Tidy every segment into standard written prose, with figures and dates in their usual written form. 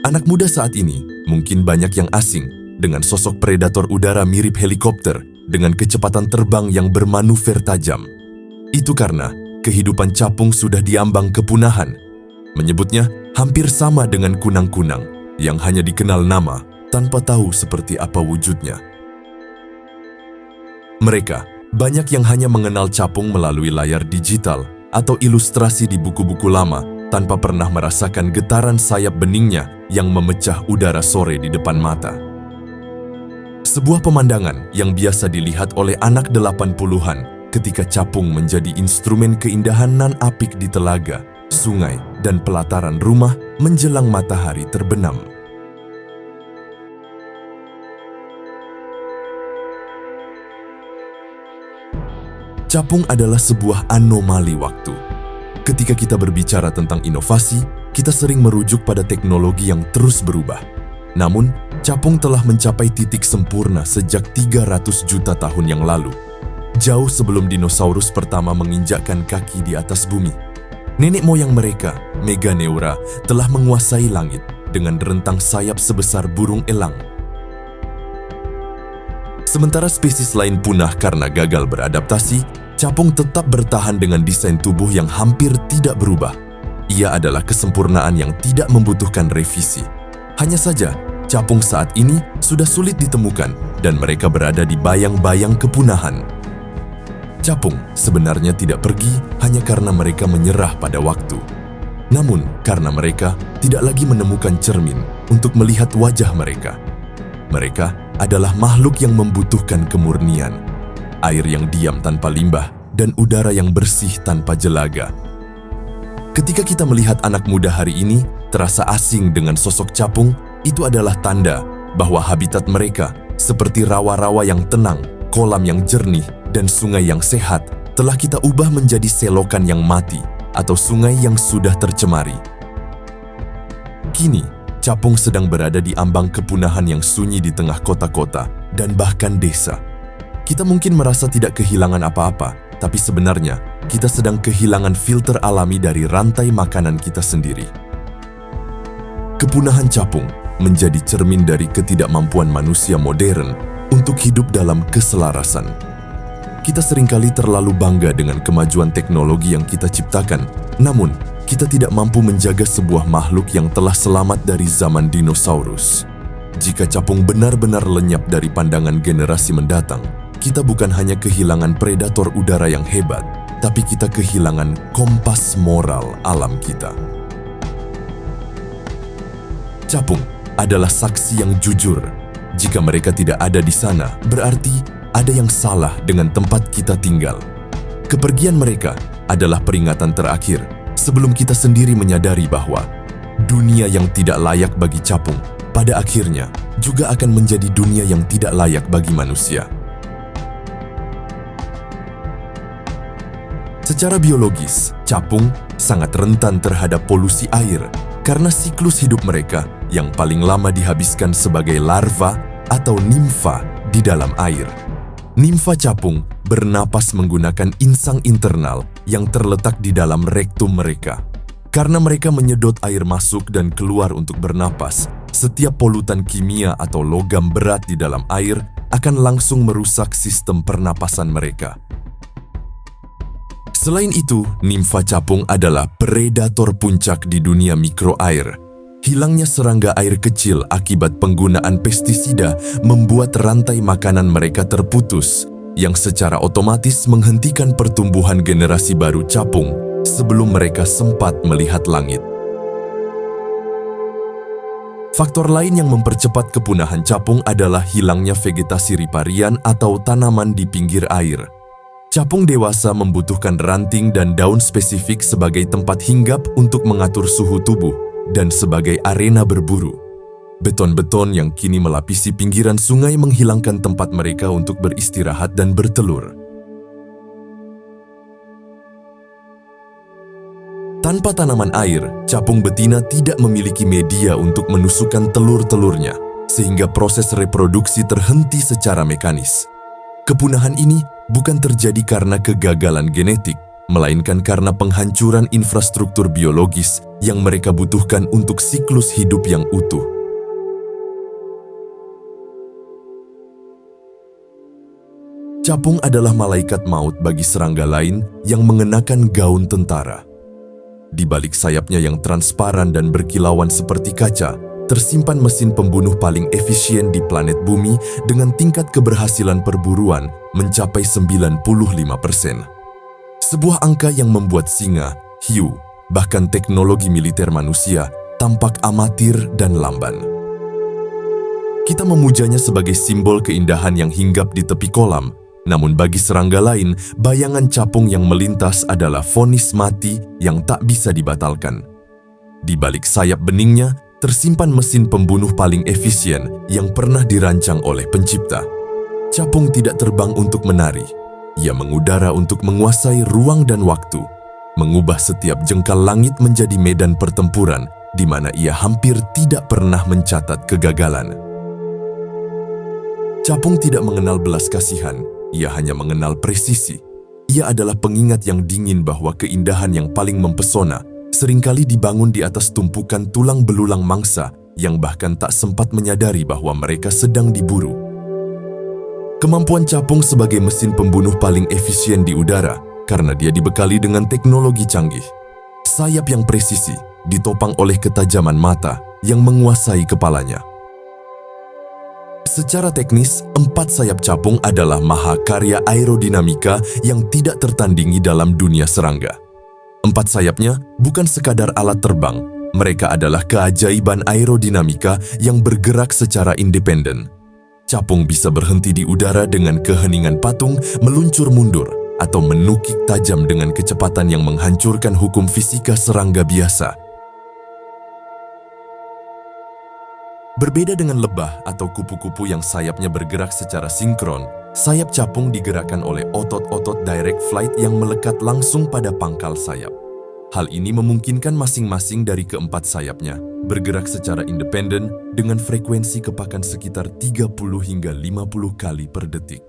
Anak muda saat ini mungkin banyak yang asing dengan sosok predator udara mirip helikopter dengan kecepatan terbang yang bermanuver tajam. Itu karena kehidupan capung sudah diambang kepunahan. Menyebutnya hampir sama dengan kunang-kunang yang hanya dikenal nama tanpa tahu seperti apa wujudnya. Mereka banyak yang hanya mengenal capung melalui layar digital atau ilustrasi di buku-buku lama tanpa pernah merasakan getaran sayap beningnya yang memecah udara sore di depan mata. Sebuah pemandangan yang biasa dilihat oleh anak 80-an ketika capung menjadi instrumen keindahan nan apik di telaga, sungai, dan pelataran rumah menjelang matahari terbenam. Capung adalah sebuah anomali waktu. Ketika kita berbicara tentang inovasi, kita sering merujuk pada teknologi yang terus berubah. Namun, capung telah mencapai titik sempurna sejak 300 juta tahun yang lalu. Jauh sebelum dinosaurus pertama menginjakkan kaki di atas bumi. Nenek moyang mereka, Meganeura, telah menguasai langit dengan rentang sayap sebesar burung elang. Sementara spesies lain punah karena gagal beradaptasi, capung tetap bertahan dengan desain tubuh yang hampir tidak berubah. Ia adalah kesempurnaan yang tidak membutuhkan revisi. Hanya saja, capung saat ini sudah sulit ditemukan dan mereka berada di bayang-bayang kepunahan. Capung sebenarnya tidak pergi hanya karena mereka menyerah pada waktu. Namun, karena mereka tidak lagi menemukan cermin untuk melihat wajah mereka. Mereka adalah makhluk yang membutuhkan kemurnian, air yang diam tanpa limbah, dan udara yang bersih tanpa jelaga. Ketika kita melihat anak muda hari ini terasa asing dengan sosok capung, itu adalah tanda bahwa habitat mereka seperti rawa-rawa yang tenang, kolam yang jernih, dan sungai yang sehat telah kita ubah menjadi selokan yang mati atau sungai yang sudah tercemari. Kini, capung sedang berada di ambang kepunahan yang sunyi di tengah kota-kota dan bahkan desa. Kita mungkin merasa tidak kehilangan apa-apa, tapi sebenarnya kita sedang kehilangan filter alami dari rantai makanan kita sendiri. Kepunahan capung menjadi cermin dari ketidakmampuan manusia modern untuk hidup dalam keselarasan. Kita seringkali terlalu bangga dengan kemajuan teknologi yang kita ciptakan, namun kita tidak mampu menjaga sebuah makhluk yang telah selamat dari zaman dinosaurus. Jika capung benar-benar lenyap dari pandangan generasi mendatang, kita bukan hanya kehilangan predator udara yang hebat, tapi kita kehilangan kompas moral alam kita. Capung adalah saksi yang jujur. Jika mereka tidak ada di sana, berarti ada yang salah dengan tempat kita tinggal. Kepergian mereka adalah peringatan terakhir sebelum kita sendiri menyadari bahwa dunia yang tidak layak bagi capung pada akhirnya juga akan menjadi dunia yang tidak layak bagi manusia. Secara biologis, capung sangat rentan terhadap polusi air karena siklus hidup mereka yang paling lama dihabiskan sebagai larva atau nimfa di dalam air. Nimfa capung bernapas menggunakan insang internal yang terletak di dalam rektum mereka. Karena mereka menyedot air masuk dan keluar untuk bernapas, setiap polutan kimia atau logam berat di dalam air akan langsung merusak sistem pernapasan mereka. Selain itu, nimfa capung adalah predator puncak di dunia mikroair. Hilangnya serangga air kecil akibat penggunaan pestisida membuat rantai makanan mereka terputus, yang secara otomatis menghentikan pertumbuhan generasi baru capung sebelum mereka sempat melihat langit. Faktor lain yang mempercepat kepunahan capung adalah hilangnya vegetasi riparian atau tanaman di pinggir air. Capung dewasa membutuhkan ranting dan daun spesifik sebagai tempat hinggap untuk mengatur suhu tubuh dan sebagai arena berburu. Beton-beton yang kini melapisi pinggiran sungai menghilangkan tempat mereka untuk beristirahat dan bertelur. Tanpa tanaman air, capung betina tidak memiliki media untuk menusukkan telur-telurnya, sehingga proses reproduksi terhenti secara mekanis. Kepunahan ini bukan terjadi karena kegagalan genetik, melainkan karena penghancuran infrastruktur biologis yang mereka butuhkan untuk siklus hidup yang utuh. Capung adalah malaikat maut bagi serangga lain yang mengenakan gaun tentara. Di balik sayapnya yang transparan dan berkilauan seperti kaca, tersimpan mesin pembunuh paling efisien di planet Bumi dengan tingkat keberhasilan perburuan mencapai 95%. Sebuah angka yang membuat singa, hiu, bahkan teknologi militer manusia tampak amatir dan lamban. Kita memujanya sebagai simbol keindahan yang hinggap di tepi kolam, namun bagi serangga lain, bayangan capung yang melintas adalah vonis mati yang tak bisa dibatalkan. Di balik sayap beningnya, tersimpan mesin pembunuh paling efisien yang pernah dirancang oleh pencipta. Capung tidak terbang untuk menari. Ia mengudara untuk menguasai ruang dan waktu, mengubah setiap jengkal langit menjadi medan pertempuran di mana ia hampir tidak pernah mencatat kegagalan. Capung tidak mengenal belas kasihan. Ia hanya mengenal presisi. Ia adalah pengingat yang dingin bahwa keindahan yang paling mempesona seringkali dibangun di atas tumpukan tulang belulang mangsa yang bahkan tak sempat menyadari bahwa mereka sedang diburu. Kemampuan capung sebagai mesin pembunuh paling efisien di udara karena dia dibekali dengan teknologi canggih. Sayap yang presisi ditopang oleh ketajaman mata yang menguasai kepalanya. Secara teknis, 4 sayap capung adalah mahakarya aerodinamika yang tidak tertandingi dalam dunia serangga. 4 sayapnya bukan sekadar alat terbang, mereka adalah keajaiban aerodinamika yang bergerak secara independen. Capung bisa berhenti di udara dengan keheningan patung, meluncur mundur, atau menukik tajam dengan kecepatan yang menghancurkan hukum fisika serangga biasa. Berbeda dengan lebah atau kupu-kupu yang sayapnya bergerak secara sinkron, sayap capung digerakkan oleh otot-otot direct flight yang melekat langsung pada pangkal sayap. Hal ini memungkinkan masing-masing dari keempat sayapnya bergerak secara independen dengan frekuensi kepakan sekitar 30 hingga 50 kali per detik.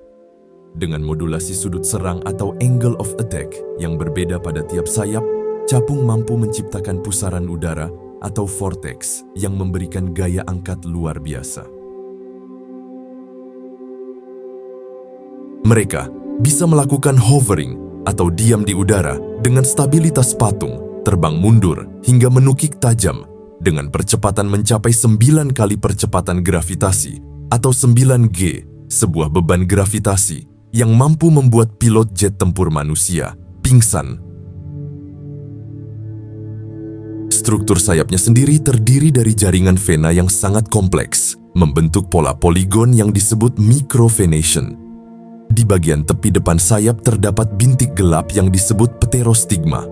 Dengan modulasi sudut serang atau angle of attack yang berbeda pada tiap sayap, capung mampu menciptakan pusaran udara atau vortex yang memberikan gaya angkat luar biasa. Mereka bisa melakukan hovering atau diam di udara dengan stabilitas patung, terbang mundur hingga menukik tajam dengan percepatan mencapai 9 kali percepatan gravitasi atau 9G, sebuah beban gravitasi yang mampu membuat pilot jet tempur manusia pingsan. Struktur sayapnya sendiri terdiri dari jaringan vena yang sangat kompleks, membentuk pola poligon yang disebut microvenation. Di bagian tepi depan sayap terdapat bintik gelap yang disebut pterostigma.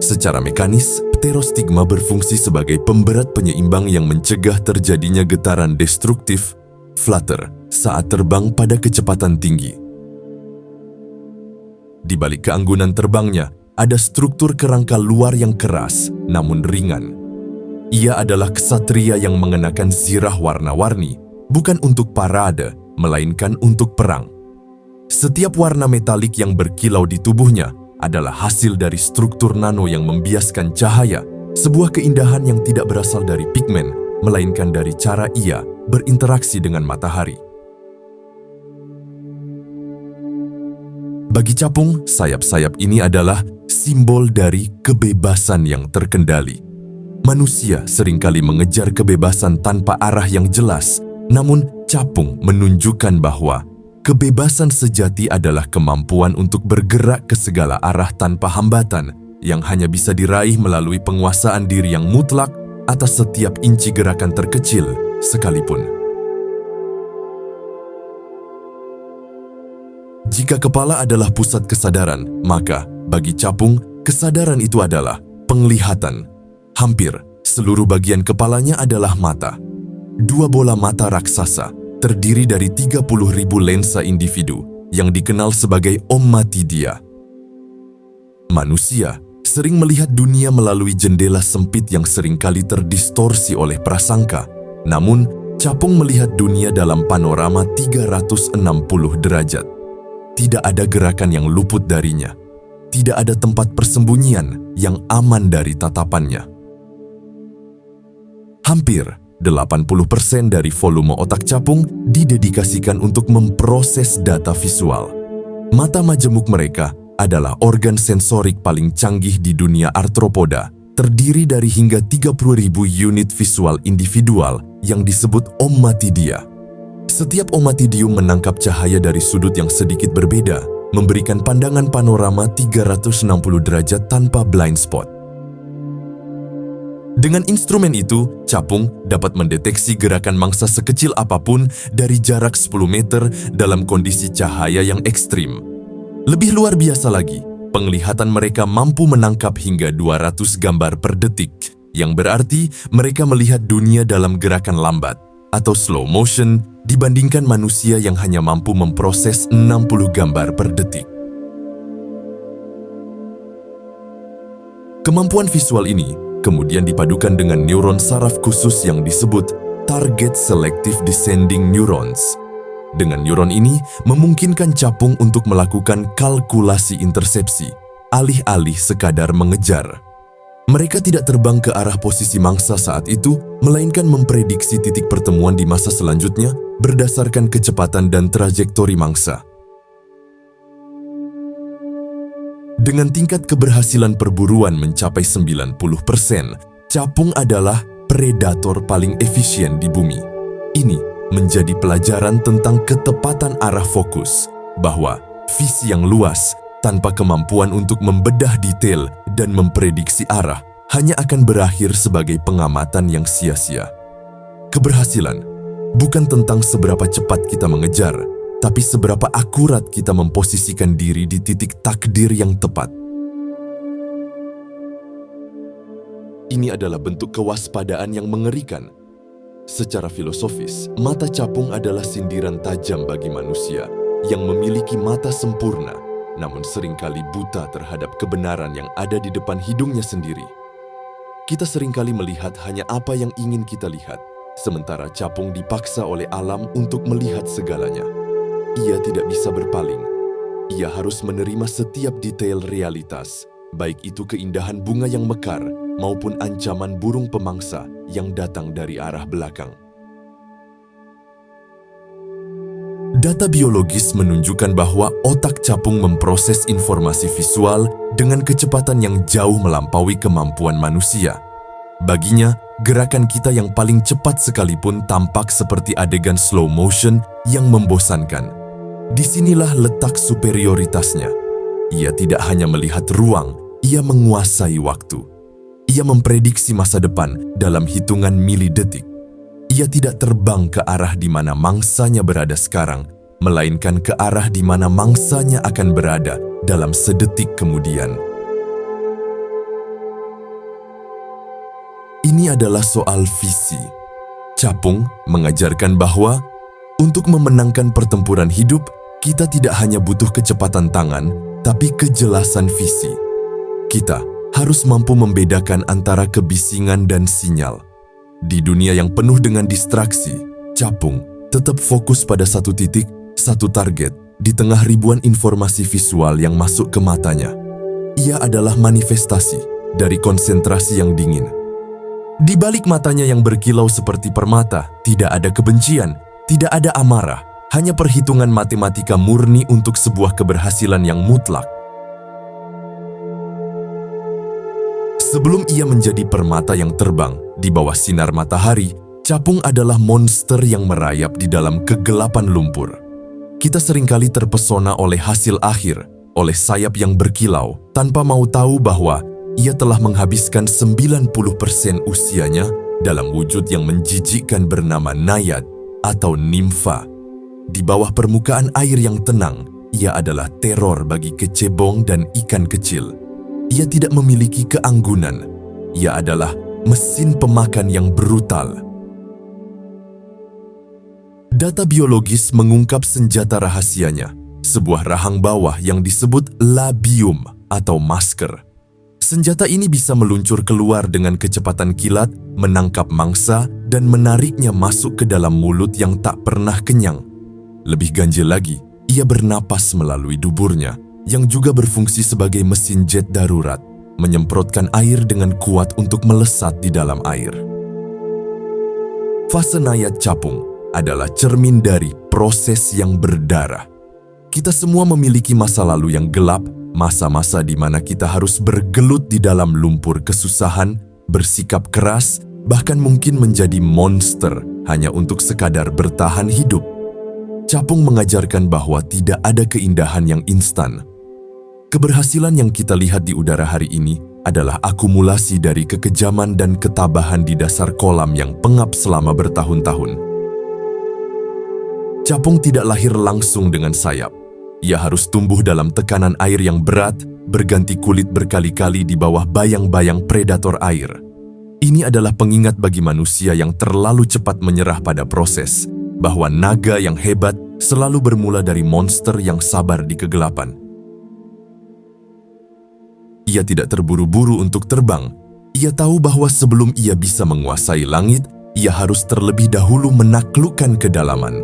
Secara mekanis, pterostigma berfungsi sebagai pemberat penyeimbang yang mencegah terjadinya getaran destruktif, flutter, saat terbang pada kecepatan tinggi. Di balik keanggunan terbangnya, ada struktur kerangka luar yang keras namun ringan. Ia adalah ksatria yang mengenakan zirah warna-warni, bukan untuk parade, melainkan untuk perang. Setiap warna metalik yang berkilau di tubuhnya adalah hasil dari struktur nano yang membiaskan cahaya, sebuah keindahan yang tidak berasal dari pigmen, melainkan dari cara ia berinteraksi dengan matahari. Bagi capung, sayap-sayap ini adalah simbol dari kebebasan yang terkendali. Manusia seringkali mengejar kebebasan tanpa arah yang jelas, namun capung menunjukkan bahwa kebebasan sejati adalah kemampuan untuk bergerak ke segala arah tanpa hambatan yang hanya bisa diraih melalui penguasaan diri yang mutlak atas setiap inci gerakan terkecil sekalipun. Jika kepala adalah pusat kesadaran, maka bagi capung, kesadaran itu adalah penglihatan. Hampir seluruh bagian kepalanya adalah mata. 2 bola mata raksasa terdiri dari 30.000 lensa individu yang dikenal sebagai ommatidia. Manusia sering melihat dunia melalui jendela sempit yang seringkali terdistorsi oleh prasangka. Namun, capung melihat dunia dalam panorama 360 derajat. Tidak ada gerakan yang luput darinya. tidak ada tempat persembunyian yang aman dari tatapannya. Hampir 80% dari volume otak capung didedikasikan untuk memproses data visual. Mata majemuk mereka adalah organ sensorik paling canggih di dunia arthropoda, terdiri dari hingga 30.000 unit visual individual yang disebut ommatidia. Setiap ommatidium menangkap cahaya dari sudut yang sedikit berbeda, memberikan pandangan panorama 360 derajat tanpa blind spot. Dengan instrumen itu, capung dapat mendeteksi gerakan mangsa sekecil apapun dari jarak 10 meter dalam kondisi cahaya yang ekstrim. Lebih luar biasa lagi, penglihatan mereka mampu menangkap hingga 200 gambar per detik, yang berarti mereka melihat dunia dalam gerakan lambat atau slow motion dibandingkan manusia yang hanya mampu memproses 60 gambar per detik. Kemampuan visual ini kemudian dipadukan dengan neuron saraf khusus yang disebut Target Selective Descending Neurons. Dengan neuron ini memungkinkan capung untuk melakukan kalkulasi intersepsi, alih-alih sekadar mengejar. Mereka tidak terbang ke arah posisi mangsa saat itu, melainkan memprediksi titik pertemuan di masa selanjutnya berdasarkan kecepatan dan trajektori mangsa. Dengan tingkat keberhasilan perburuan mencapai 90%, capung adalah predator paling efisien di bumi. Ini menjadi pelajaran tentang ketepatan arah fokus, bahwa visi yang luas tanpa kemampuan untuk membedah detail dan memprediksi arah hanya akan berakhir sebagai pengamatan yang sia-sia. Keberhasilan bukan tentang seberapa cepat kita mengejar, tapi seberapa akurat kita memposisikan diri di titik takdir yang tepat. Ini adalah bentuk kewaspadaan yang mengerikan. Secara filosofis, mata capung adalah sindiran tajam bagi manusia yang memiliki mata sempurna, namun seringkali buta terhadap kebenaran yang ada di depan hidungnya sendiri. Kita seringkali melihat hanya apa yang ingin kita lihat, sementara capung dipaksa oleh alam untuk melihat segalanya. Ia tidak bisa berpaling. Ia harus menerima setiap detail realitas, baik itu keindahan bunga yang mekar maupun ancaman burung pemangsa yang datang dari arah belakang. Data biologis menunjukkan bahwa otak capung memproses informasi visual dengan kecepatan yang jauh melampaui kemampuan manusia. Baginya, gerakan kita yang paling cepat sekalipun tampak seperti adegan slow motion yang membosankan. Disinilah letak superioritasnya. Ia tidak hanya melihat ruang, ia menguasai waktu. Ia memprediksi masa depan dalam hitungan milidetik. Ia tidak terbang ke arah di mana mangsanya berada sekarang, melainkan ke arah di mana mangsanya akan berada dalam sedetik kemudian. Ini adalah soal visi. Capung mengajarkan bahwa untuk memenangkan pertempuran hidup, kita tidak hanya butuh kecepatan tangan, tapi kejelasan visi. Kita harus mampu membedakan antara kebisingan dan sinyal. Di dunia yang penuh dengan distraksi, capung tetap fokus pada satu titik, satu target, di tengah ribuan informasi visual yang masuk ke matanya. Ia adalah manifestasi dari konsentrasi yang dingin. Di balik matanya yang berkilau seperti permata, tidak ada kebencian, tidak ada amarah, hanya perhitungan matematika murni untuk sebuah keberhasilan yang mutlak. Sebelum ia menjadi permata yang terbang di bawah sinar matahari, capung adalah monster yang merayap di dalam kegelapan lumpur. Kita seringkali terpesona oleh hasil akhir, oleh sayap yang berkilau, tanpa mau tahu bahwa ia telah menghabiskan 90% usianya dalam wujud yang menjijikkan bernama naiad atau nimfa. Di bawah permukaan air yang tenang, ia adalah teror bagi kecebong dan ikan kecil. Ia tidak memiliki keanggunan. Ia adalah mesin pemakan yang brutal. Data biologis mengungkap senjata rahasianya, sebuah rahang bawah yang disebut labium atau masker. Senjata ini bisa meluncur keluar dengan kecepatan kilat, menangkap mangsa, dan menariknya masuk ke dalam mulut yang tak pernah kenyang. Lebih ganjil lagi, ia bernapas melalui duburnya, yang juga berfungsi sebagai mesin jet darurat, menyemprotkan air dengan kuat untuk melesat di dalam air. Fase nayat capung adalah cermin dari proses yang berdarah. Kita semua memiliki masa lalu yang gelap, masa-masa di mana kita harus bergelut di dalam lumpur kesusahan, bersikap keras, bahkan mungkin menjadi monster hanya untuk sekadar bertahan hidup. Capung mengajarkan bahwa tidak ada keindahan yang instan. Keberhasilan yang kita lihat di udara hari ini adalah akumulasi dari kekejaman dan ketabahan di dasar kolam yang pengap selama bertahun-tahun. Capung tidak lahir langsung dengan sayap. Ia harus tumbuh dalam tekanan air yang berat, berganti kulit berkali-kali di bawah bayang-bayang predator air. Ini adalah pengingat bagi manusia yang terlalu cepat menyerah pada proses, bahwa naga yang hebat selalu bermula dari monster yang sabar di kegelapan. Ia tidak terburu-buru untuk terbang. Ia tahu bahwa sebelum ia bisa menguasai langit, ia harus terlebih dahulu menaklukkan kedalaman.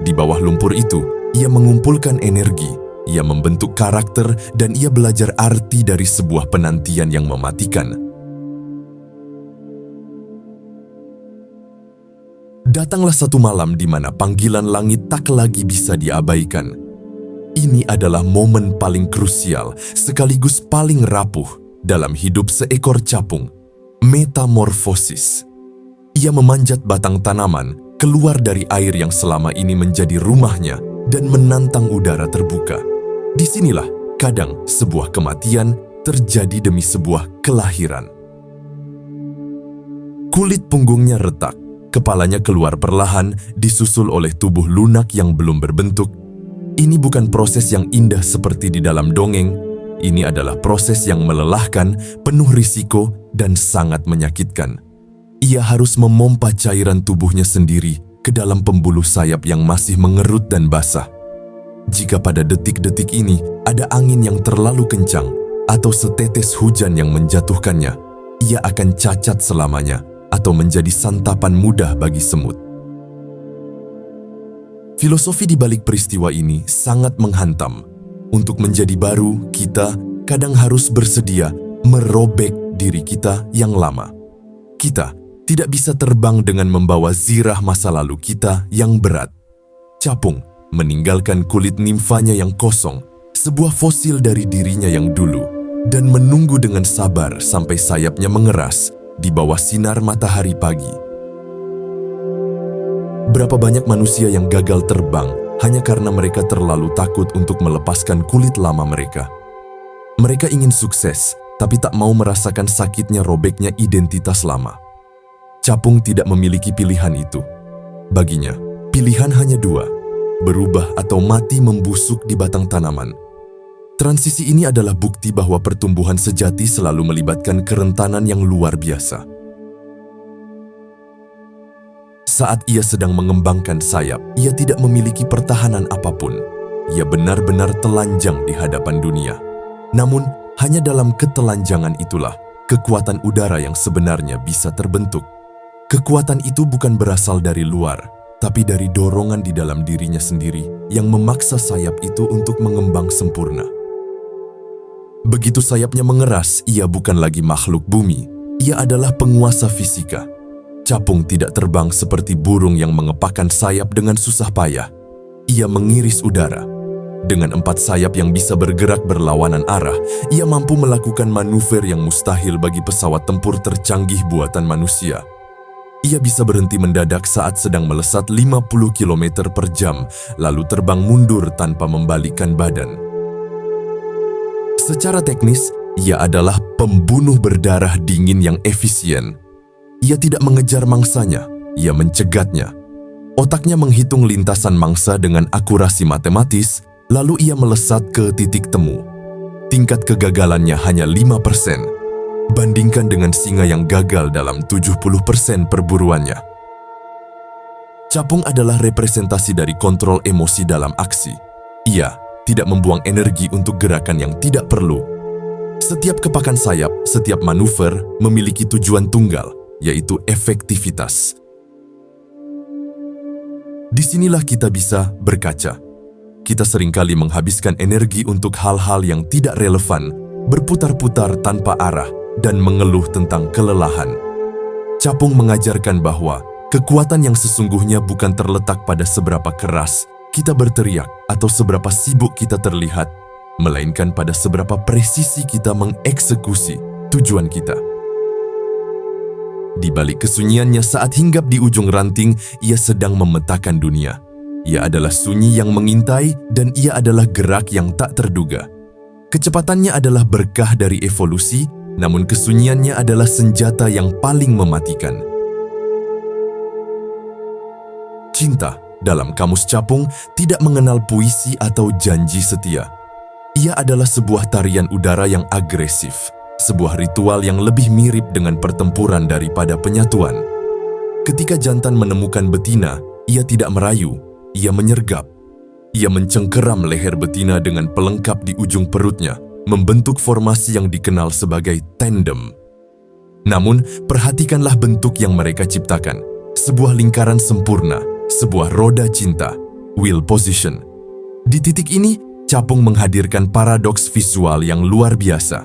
Di bawah lumpur itu, ia mengumpulkan energi, ia membentuk karakter, dan ia belajar arti dari sebuah penantian yang mematikan. Datanglah satu malam di mana panggilan langit tak lagi bisa diabaikan. Ini adalah momen paling krusial, sekaligus paling rapuh dalam hidup seekor capung, metamorfosis. Ia memanjat batang tanaman, keluar dari air yang selama ini menjadi rumahnya, dan menantang udara terbuka. Disinilah kadang sebuah kematian terjadi demi sebuah kelahiran. Kulit punggungnya retak, kepalanya keluar perlahan, disusul oleh tubuh lunak yang belum berbentuk. Ini bukan proses yang indah seperti di dalam dongeng. Ini adalah proses yang melelahkan, penuh risiko, dan sangat menyakitkan. Ia harus memompa cairan tubuhnya sendiri ke dalam pembuluh sayap yang masih mengerut dan basah. Jika pada detik-detik ini ada angin yang terlalu kencang atau setetes hujan yang menjatuhkannya, ia akan cacat selamanya atau menjadi santapan mudah bagi semut. Filosofi di balik peristiwa ini sangat menghantam. Untuk menjadi baru, kita kadang harus bersedia merobek diri kita yang lama. Kita tidak bisa terbang dengan membawa zirah masa lalu kita yang berat. Capung meninggalkan kulit nimfanya yang kosong, sebuah fosil dari dirinya yang dulu, dan menunggu dengan sabar sampai sayapnya mengeras di bawah sinar matahari pagi. Berapa banyak manusia yang gagal terbang hanya karena mereka terlalu takut untuk melepaskan kulit lama mereka. Mereka ingin sukses, tapi tak mau merasakan sakitnya robeknya identitas lama. Capung tidak memiliki pilihan itu. Baginya, pilihan hanya dua, berubah atau mati membusuk di batang tanaman. Transisi ini adalah bukti bahwa pertumbuhan sejati selalu melibatkan kerentanan yang luar biasa. Saat ia sedang mengembangkan sayap, ia tidak memiliki pertahanan apapun. Ia benar-benar telanjang di hadapan dunia. Namun, hanya dalam ketelanjangan itulah kekuatan udara yang sebenarnya bisa terbentuk. Kekuatan itu bukan berasal dari luar, tapi dari dorongan di dalam dirinya sendiri yang memaksa sayap itu untuk mengembang sempurna. Begitu sayapnya mengeras, ia bukan lagi makhluk bumi. Ia adalah penguasa fisika. Capung tidak terbang seperti burung yang mengepakkan sayap dengan susah payah. Ia mengiris udara. Dengan 4 sayap yang bisa bergerak berlawanan arah, ia mampu melakukan manuver yang mustahil bagi pesawat tempur tercanggih buatan manusia. Ia bisa berhenti mendadak saat sedang melesat 50 km per jam, lalu terbang mundur tanpa membalikkan badan. Secara teknis, ia adalah pembunuh berdarah dingin yang efisien. Ia tidak mengejar mangsanya, ia mencegatnya. Otaknya menghitung lintasan mangsa dengan akurasi matematis, lalu ia melesat ke titik temu. Tingkat kegagalannya hanya 5%, bandingkan dengan singa yang gagal dalam 70% perburuannya. Capung adalah representasi dari kontrol emosi dalam aksi. Ia tidak membuang energi untuk gerakan yang tidak perlu. Setiap kepakan sayap, setiap manuver memiliki tujuan tunggal, yaitu efektivitas. Disinilah kita bisa berkaca. kita seringkali menghabiskan energi untuk hal-hal yang tidak relevan, berputar-putar tanpa arah, dan mengeluh tentang kelelahan. Capung mengajarkan bahwa kekuatan yang sesungguhnya bukan terletak pada seberapa keras kita berteriak atau seberapa sibuk kita terlihat, melainkan pada seberapa presisi kita mengeksekusi tujuan kita. Di balik kesunyiannya saat hinggap di ujung ranting, ia sedang memetakan dunia. Ia adalah sunyi yang mengintai dan ia adalah gerak yang tak terduga. Kecepatannya adalah berkah dari evolusi, namun kesunyiannya adalah senjata yang paling mematikan. Cinta, dalam kamus Capung, tidak mengenal puisi atau janji setia. Ia adalah sebuah tarian udara yang agresif, sebuah ritual yang lebih mirip dengan pertempuran daripada penyatuan. Ketika jantan menemukan betina, ia tidak merayu, ia menyergap. Ia mencengkeram leher betina dengan pelengkap di ujung perutnya, membentuk formasi yang dikenal sebagai tandem. Namun, perhatikanlah bentuk yang mereka ciptakan. Sebuah lingkaran sempurna, sebuah roda cinta, wheel position. Di titik ini, Capung menghadirkan paradoks visual yang luar biasa.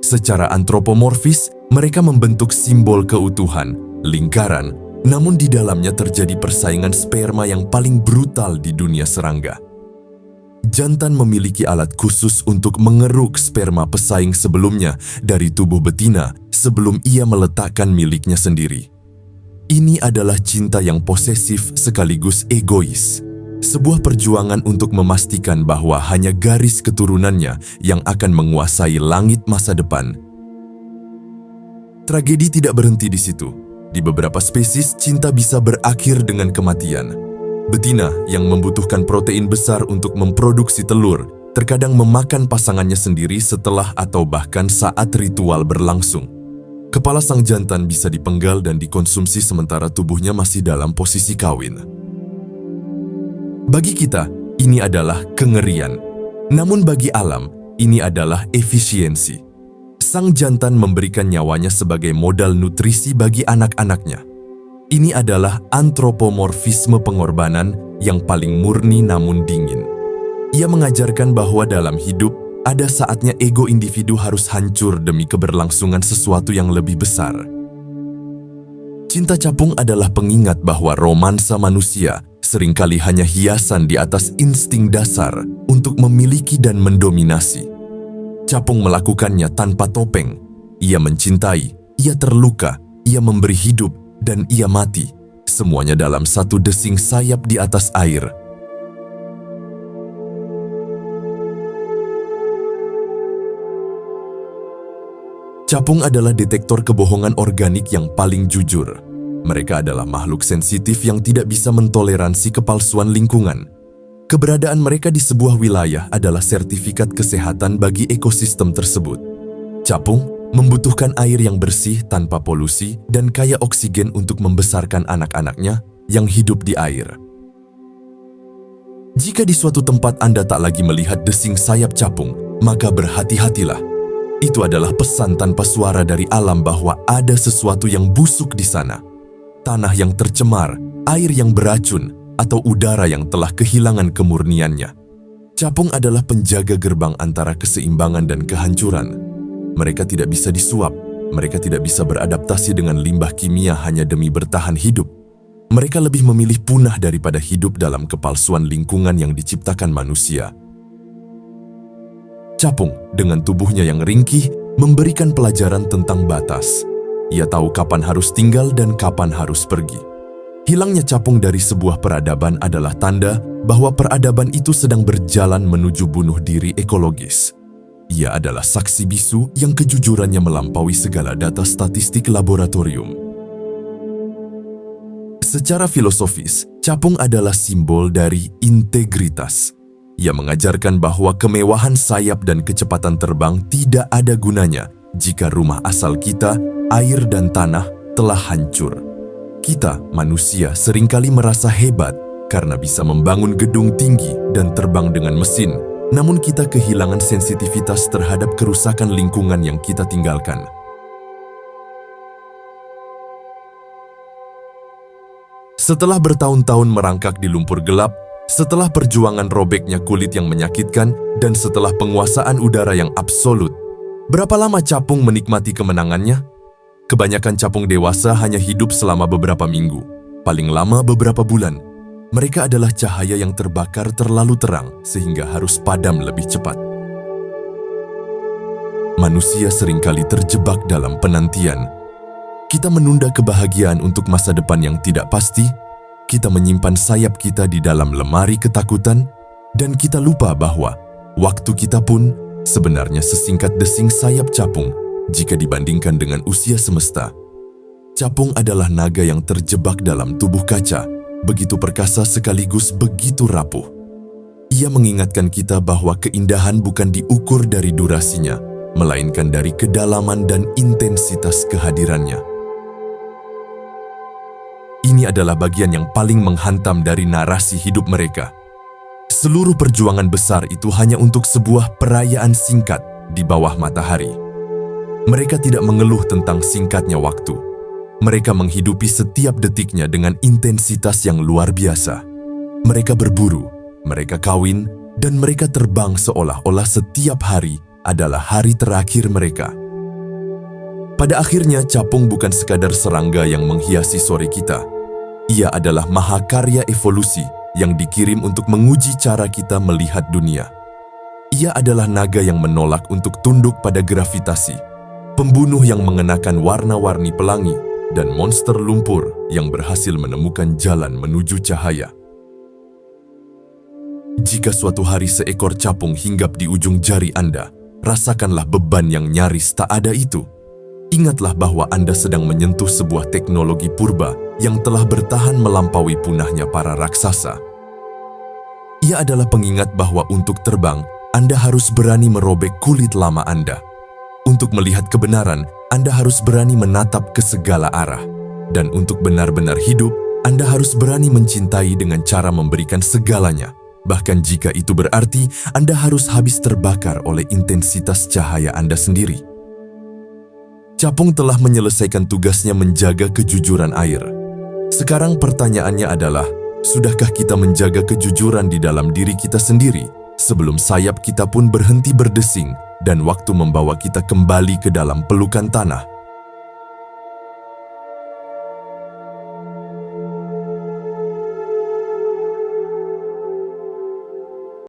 Secara antropomorfis, mereka membentuk simbol keutuhan, lingkaran, namun di dalamnya terjadi persaingan sperma yang paling brutal di dunia serangga. Jantan memiliki alat khusus untuk mengeruk sperma pesaing sebelumnya dari tubuh betina sebelum ia meletakkan miliknya sendiri. Ini adalah cinta yang posesif sekaligus egois. Sebuah perjuangan untuk memastikan bahwa hanya garis keturunannya yang akan menguasai langit masa depan. Tragedi tidak berhenti di situ. Di beberapa spesies, cinta bisa berakhir dengan kematian. Betina yang membutuhkan protein besar untuk memproduksi telur terkadang memakan pasangannya sendiri setelah atau bahkan saat ritual berlangsung. Kepala sang jantan bisa dipenggal dan dikonsumsi sementara tubuhnya masih dalam posisi kawin. Bagi kita, ini adalah kengerian. Namun bagi alam, ini adalah efisiensi. Sang jantan memberikan nyawanya sebagai modal nutrisi bagi anak-anaknya. Ini adalah antropomorfisme pengorbanan yang paling murni namun dingin. Ia mengajarkan bahwa dalam hidup, ada saatnya ego individu harus hancur demi keberlangsungan sesuatu yang lebih besar. Cinta Capung adalah pengingat bahwa romansa manusia seringkali hanya hiasan di atas insting dasar untuk memiliki dan mendominasi. Capung melakukannya tanpa topeng. Ia mencintai, ia terluka, ia memberi hidup, dan ia mati. Semuanya dalam satu desing sayap di atas air. Capung adalah detektor kebohongan organik yang paling jujur. Mereka adalah makhluk sensitif yang tidak bisa mentoleransi kepalsuan lingkungan. Keberadaan mereka di sebuah wilayah adalah sertifikat kesehatan bagi ekosistem tersebut. Capung membutuhkan air yang bersih tanpa polusi dan kaya oksigen untuk membesarkan anak-anaknya yang hidup di air. Jika di suatu tempat Anda tak lagi melihat desing sayap capung, maka berhati-hatilah. Itu adalah pesan tanpa suara dari alam bahwa ada sesuatu yang busuk di sana. Tanah yang tercemar, air yang beracun, atau udara yang telah kehilangan kemurniannya. Capung adalah penjaga gerbang antara keseimbangan dan kehancuran. Mereka tidak bisa disuap, mereka tidak bisa beradaptasi dengan limbah kimia hanya demi bertahan hidup. Mereka lebih memilih punah daripada hidup dalam kepalsuan lingkungan yang diciptakan manusia. Capung, dengan tubuhnya yang ringkih, memberikan pelajaran tentang batas. Ia tahu kapan harus tinggal dan kapan harus pergi. Hilangnya capung dari sebuah peradaban adalah tanda bahwa peradaban itu sedang berjalan menuju bunuh diri ekologis. Ia adalah saksi bisu yang kejujurannya melampaui segala data statistik laboratorium. Secara filosofis, capung adalah simbol dari integritas. Ia mengajarkan bahwa kemewahan sayap dan kecepatan terbang tidak ada gunanya jika rumah asal kita, air dan tanah, telah hancur. Kita, manusia, seringkali merasa hebat karena bisa membangun gedung tinggi dan terbang dengan mesin, namun kita kehilangan sensitivitas terhadap kerusakan lingkungan yang kita tinggalkan. Setelah bertahun-tahun merangkak di lumpur gelap, Setelah perjuangan robeknya kulit yang menyakitkan dan setelah penguasaan udara yang absolut, berapa lama capung menikmati kemenangannya? Kebanyakan capung dewasa hanya hidup selama beberapa minggu, paling lama beberapa bulan. Mereka adalah cahaya yang terbakar terlalu terang sehingga harus padam lebih cepat. Manusia seringkali terjebak dalam penantian. Kita menunda kebahagiaan untuk masa depan yang tidak pasti, kita menyimpan sayap kita di dalam lemari ketakutan, dan kita lupa bahwa waktu kita pun sebenarnya sesingkat desing sayap capung jika dibandingkan dengan usia semesta. Capung adalah naga yang terjebak dalam tubuh kaca, begitu perkasa sekaligus begitu rapuh. Ia mengingatkan kita bahwa keindahan bukan diukur dari durasinya, melainkan dari kedalaman dan intensitas kehadirannya. Ini adalah bagian yang paling menghantam dari narasi hidup mereka. Seluruh perjuangan besar itu hanya untuk sebuah perayaan singkat di bawah matahari. Mereka tidak mengeluh tentang singkatnya waktu. Mereka menghidupi setiap detiknya dengan intensitas yang luar biasa. Mereka berburu, mereka kawin, dan mereka terbang seolah-olah setiap hari adalah hari terakhir mereka. Pada akhirnya, capung bukan sekadar serangga yang menghiasi sore kita. Ia adalah mahakarya evolusi yang dikirim untuk menguji cara kita melihat dunia. Ia adalah naga yang menolak untuk tunduk pada gravitasi, pembunuh yang mengenakan warna-warni pelangi, dan monster lumpur yang berhasil menemukan jalan menuju cahaya. Jika suatu hari seekor capung hinggap di ujung jari Anda, rasakanlah beban yang nyaris tak ada itu. Ingatlah bahwa Anda sedang menyentuh sebuah teknologi purba yang telah bertahan melampaui punahnya para raksasa. Ia adalah pengingat bahwa untuk terbang, Anda harus berani merobek kulit lama Anda. Untuk melihat kebenaran, Anda harus berani menatap ke segala arah. Dan untuk benar-benar hidup, Anda harus berani mencintai dengan cara memberikan segalanya. Bahkan jika itu berarti Anda harus habis terbakar oleh intensitas cahaya Anda sendiri. Capung telah menyelesaikan tugasnya menjaga kejujuran air. Sekarang pertanyaannya adalah, sudahkah kita menjaga kejujuran di dalam diri kita sendiri sebelum sayap kita pun berhenti berdesing dan waktu membawa kita kembali ke dalam pelukan tanah?